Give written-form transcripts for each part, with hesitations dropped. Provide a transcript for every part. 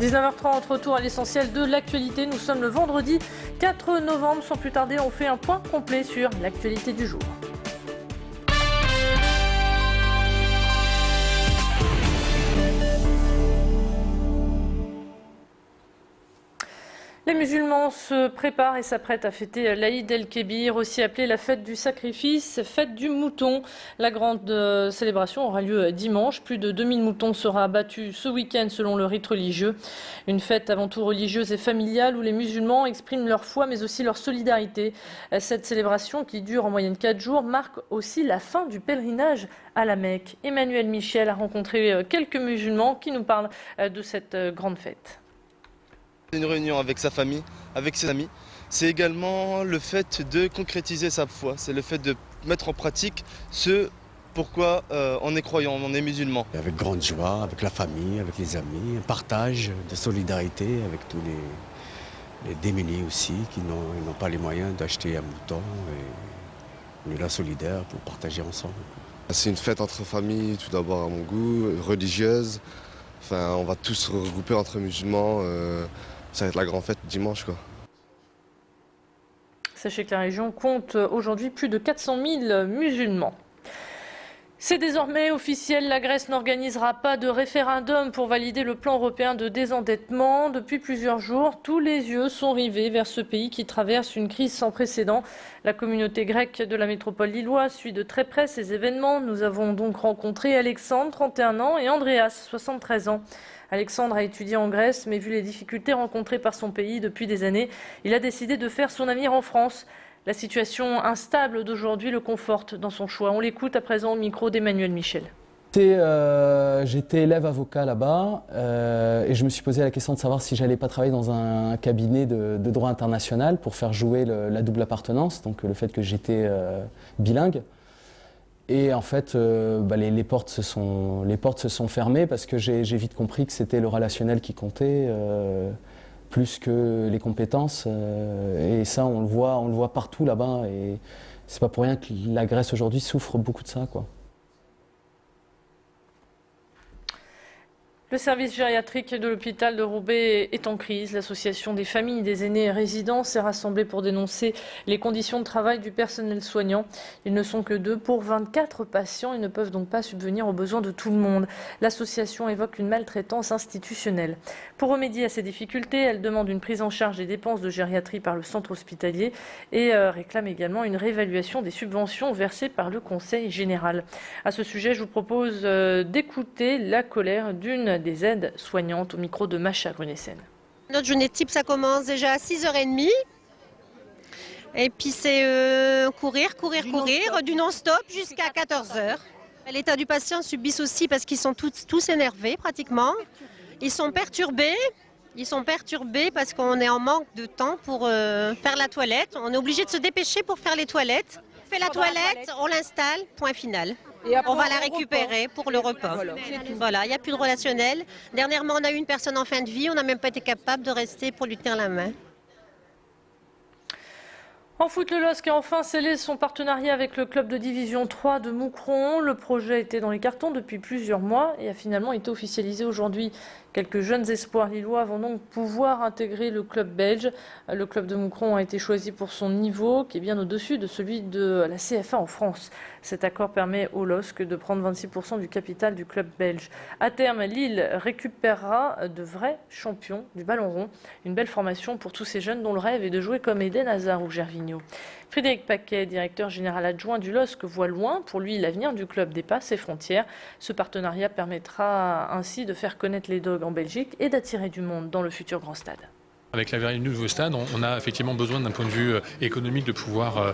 19h30, retour à l'essentiel de l'actualité. Nous sommes le vendredi 4 novembre. Sans plus tarder, on fait un point complet sur l'actualité du jour. Les musulmans se préparent et s'apprêtent à fêter l'Aïd el-Kébir, aussi appelée la fête du sacrifice, fête du mouton. La grande célébration aura lieu dimanche. Plus de 2000 moutons seront abattus ce week-end selon le rite religieux. Une fête avant tout religieuse et familiale où les musulmans expriment leur foi mais aussi leur solidarité. Cette célébration, qui dure en moyenne 4 jours, marque aussi la fin du pèlerinage à la Mecque. Emmanuel Michel a rencontré quelques musulmans qui nous parlent de cette grande fête. Une réunion avec sa famille, avec ses amis. C'est également le fait de concrétiser sa foi. C'est le fait de mettre en pratique ce pourquoi on est croyant, on est musulman. Avec grande joie, avec la famille, avec les amis, un partage de solidarité avec tous les démunis aussi qui n'ont pas les moyens d'acheter un mouton. Et on est là solidaires pour partager ensemble. C'est une fête entre familles, tout d'abord à mon goût, religieuse. Enfin, on va tous se regrouper entre musulmans. Ça va être la grande fête dimanche, quoi. Sachez que la région compte aujourd'hui plus de 400 000 musulmans. C'est désormais officiel, la Grèce n'organisera pas de référendum pour valider le plan européen de désendettement. Depuis plusieurs jours, tous les yeux sont rivés vers ce pays qui traverse une crise sans précédent. La communauté grecque de la métropole lilloise suit de très près ces événements. Nous avons donc rencontré Alexandre, 31 ans, et Andreas, 73 ans. Alexandre a étudié en Grèce, mais vu les difficultés rencontrées par son pays depuis des années, il a décidé de faire son avenir en France. La situation instable d'aujourd'hui le conforte dans son choix. On l'écoute à présent au micro d'Emmanuel Michel. J'étais élève avocat là-bas et je me suis posé la question de savoir si j'allais pas travailler dans un cabinet de droit international pour faire jouer la double appartenance, donc le fait que j'étais bilingue. Et en fait, les portes se sont fermées parce que j'ai vite compris que c'était le relationnel qui comptait plus que les compétences. Et ça, on le voit partout là-bas. Et c'est pas pour rien que la Grèce aujourd'hui souffre beaucoup de ça, quoi. Le service gériatrique de l'hôpital de Roubaix est en crise. L'association des familles des aînés résidents s'est rassemblée pour dénoncer les conditions de travail du personnel soignant. Ils ne sont que 2 pour 24 patients et ne peuvent donc pas subvenir aux besoins de tout le monde. L'association évoque une maltraitance institutionnelle. Pour remédier à ces difficultés, elle demande une prise en charge des dépenses de gériatrie par le centre hospitalier et réclame également une réévaluation des subventions versées par le Conseil général. À ce sujet, je vous propose d'écouter la colère d'une des aides soignantes au micro de Macha Grunessen. Notre journée type, ça commence déjà à 6h30. Et puis c'est courir du non-stop jusqu'à 14h. L'état du patient subissent aussi parce qu'ils sont tous énervés pratiquement. Ils sont perturbés parce qu'on est en manque de temps pour faire la toilette. On est obligé de se dépêcher pour faire les toilettes. On fait la toilette, on l'installe, point final. Et après, on va la récupérer pour le repas. Voilà, il n'y a plus de relationnel. Dernièrement, on a eu une personne en fin de vie, on n'a même pas été capable de rester pour lui tenir la main. En foot, le LOSC a enfin scellé son partenariat avec le club de division 3 de Moucron. Le projet était dans les cartons depuis plusieurs mois et a finalement été officialisé aujourd'hui. Quelques jeunes espoirs lillois vont donc pouvoir intégrer le club belge. Le club de Moucron a été choisi pour son niveau, qui est bien au-dessus de celui de la CFA en France. Cet accord permet au LOSC de prendre 26% du capital du club belge. À terme, Lille récupérera de vrais champions du ballon rond. Une belle formation pour tous ces jeunes dont le rêve est de jouer comme Eden Hazard ou Gervinho. Frédéric Paquet, directeur général adjoint du LOSC, voit loin. Pour lui, l'avenir du club dépasse ses frontières. Ce partenariat permettra ainsi de faire connaître les Dogs en Belgique et d'attirer du monde dans le futur grand stade. Avec la du nouveau stade, on a effectivement besoin d'un point de vue économique de pouvoir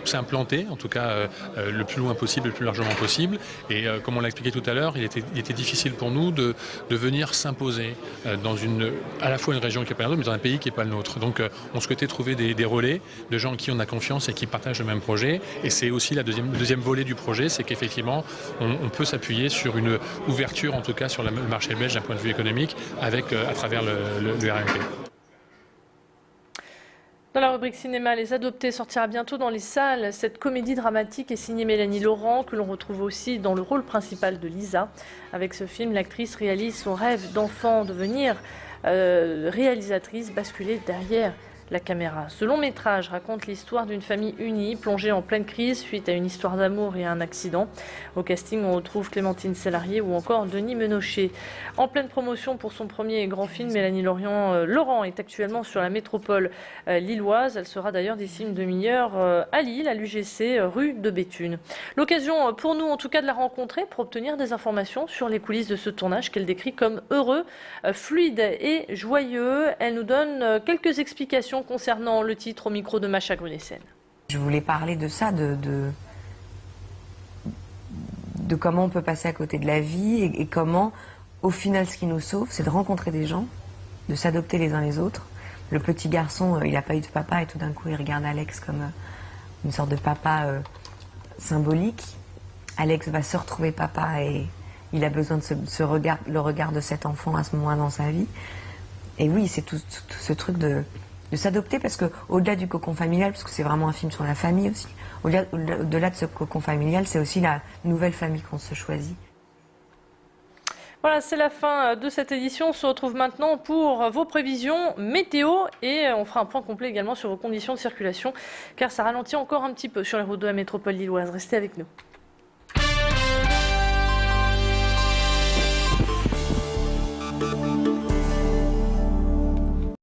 s'implanter, en tout cas le plus loin possible, le plus largement possible. Et comme on l'a expliqué tout à l'heure, il était difficile pour nous de venir s'imposer dans à la fois une région qui n'est pas la nôtre, mais dans un pays qui n'est pas le nôtre. Donc on souhaitait trouver des relais de gens en qui on a confiance et qui partagent le même projet. Et c'est aussi le deuxième volet du projet, c'est qu'effectivement on peut s'appuyer sur une ouverture, en tout cas sur le marché belge d'un point de vue économique, à travers le RMP. Dans la rubrique cinéma, Les Adoptés sortira bientôt dans les salles. Cette comédie dramatique est signée Mélanie Laurent, que l'on retrouve aussi dans le rôle principal de Lisa. Avec ce film, l'actrice réalise son rêve d'enfant, devenir réalisatrice, basculer derrière la caméra. Ce long métrage raconte l'histoire d'une famille unie, plongée en pleine crise suite à une histoire d'amour et à un accident. Au casting, on retrouve Clémentine Sélarié ou encore Denis Ménochet. En pleine promotion pour son premier grand film, Mélanie Laurent est actuellement sur la métropole lilloise. Elle sera d'ailleurs d'ici une demi-heure à Lille, à l'UGC, rue de Béthune. L'occasion pour nous, en tout cas, de la rencontrer pour obtenir des informations sur les coulisses de ce tournage qu'elle décrit comme heureux, fluide et joyeux. Elle nous donne quelques explications concernant le titre au micro de Macha Grunessen. Je voulais parler de ça, de comment on peut passer à côté de la vie et comment, au final, ce qui nous sauve, c'est de rencontrer des gens, de s'adopter les uns les autres. Le petit garçon, il n'a pas eu de papa et tout d'un coup, il regarde Alex comme une sorte de papa symbolique. Alex va se retrouver papa et il a besoin de le regard de cet enfant à ce moment-là dans sa vie. Et oui, c'est tout ce truc de s'adopter, parce que au-delà du cocon familial, parce que c'est vraiment un film sur la famille aussi, au-delà de ce cocon familial, c'est aussi la nouvelle famille qu'on se choisit. Voilà, c'est la fin de cette édition. On se retrouve maintenant pour vos prévisions météo et on fera un point complet également sur vos conditions de circulation, car ça ralentit encore un petit peu sur les routes de la métropole lilloise. Restez avec nous.